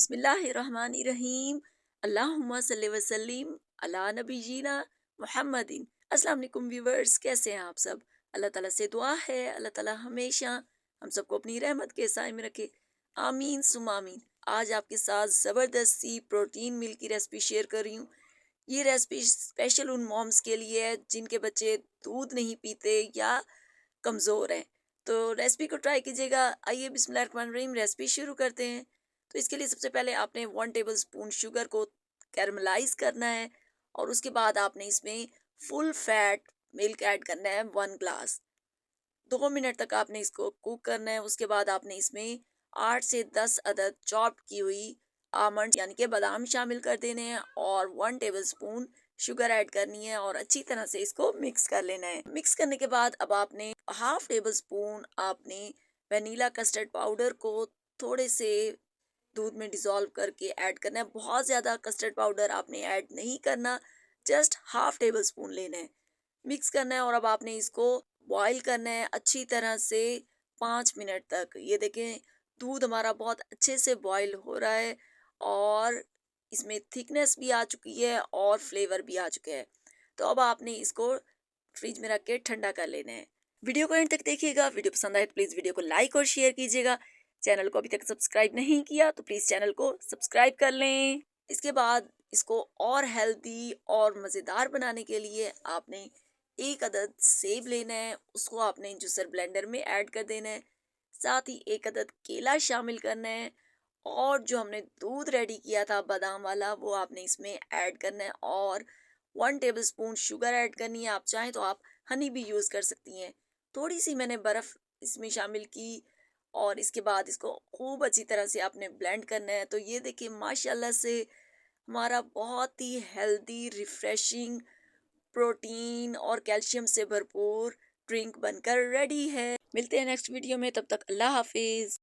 बिस्मिल्लाहिर्रहमानिर्रहीम। अल्लाहुम्मा सल्ली वसल्लिम अला नबीना मुहम्मदिन। अस्सलाम वालेकुम व्यूवर्स, कैसे हैं आप सब? अल्लाह ताला से दुआ है अल्लाह ताला हमेशा हम सबको अपनी रहमत के साए में रखे। आमीन सुम आमीन। आज आपके साथ ज़बरदस्त सी प्रोटीन मिल्क की रेसिपी शेयर कर रही हूँ। ये रेसिपी स्पेशल उन मॉम्स के लिए है जिनके बच्चे दूध नहीं पीते या कमज़ोर हैं। तो रेसिपी को ट्राई कीजिएगा। आइए बिस्मिल्लाहिर्रहमानिर्रहीम रेसिपी शुरू करते हैं। तो इसके लिए सबसे पहले आपने 1 टेबलस्पून शुगर को कैरमलाइज़ करना है और उसके बाद आपने इसमें फुल फैट मिल्क ऐड करना है 1 ग्लास। 2 मिनट तक आपने इसको कुक करना है। उसके बाद आपने इसमें 8 से 10 अदद चॉप की हुई आमंड यानी कि बादाम शामिल कर देने हैं और 1 टेबलस्पून शुगर ऐड करनी है और अच्छी तरह से इसको मिक्स कर लेना है। मिक्स करने के बाद अब आपने हाफ टेबल स्पून आपने वनीला कस्टर्ड पाउडर को थोड़े से दूध में डिज़ोल्व करके ऐड करना है। बहुत ज़्यादा कस्टर्ड पाउडर आपने ऐड नहीं करना, जस्ट हाफ टेबल स्पून लेना है। मिक्स करना है और अब आपने इसको बॉईल करना है अच्छी तरह से 5 मिनट तक। ये देखें दूध हमारा बहुत अच्छे से बॉईल हो रहा है और इसमें थिकनेस भी आ चुकी है और फ्लेवर भी आ चुका है। तो अब आपने इसको फ्रिज में रख के ठंडा कर लेना है। वीडियो को एंड तक देखिएगा। वीडियो पसंद आए तो प्लीज़ वीडियो को लाइक और शेयर कीजिएगा। चैनल को अभी तक सब्सक्राइब नहीं किया तो प्लीज़ चैनल को सब्सक्राइब कर लें। इसके बाद इसको और हेल्दी और मज़ेदार बनाने के लिए आपने 1 अदद सेब लेना है, उसको आपने जूसर ब्लेंडर में ऐड कर देना है। साथ ही 1 अदद केला शामिल करना है और जो हमने दूध रेडी किया था बादाम वाला वो आपने इसमें ऐड करना है और 1 टेबलस्पून शुगर ऐड करनी है। आप चाहें तो आप हनी भी यूज़ कर सकती हैं। थोड़ी सी मैंने बर्फ़ इसमें शामिल की और इसके बाद इसको खूब अच्छी तरह से आपने ब्लेंड करना है। तो ये देखिए माशाल्लाह से हमारा बहुत ही हेल्दी, रिफ्रेशिंग, प्रोटीन और कैल्शियम से भरपूर ड्रिंक बनकर रेडी है। मिलते हैं नेक्स्ट वीडियो में, तब तक अल्लाह हाफ़िज़।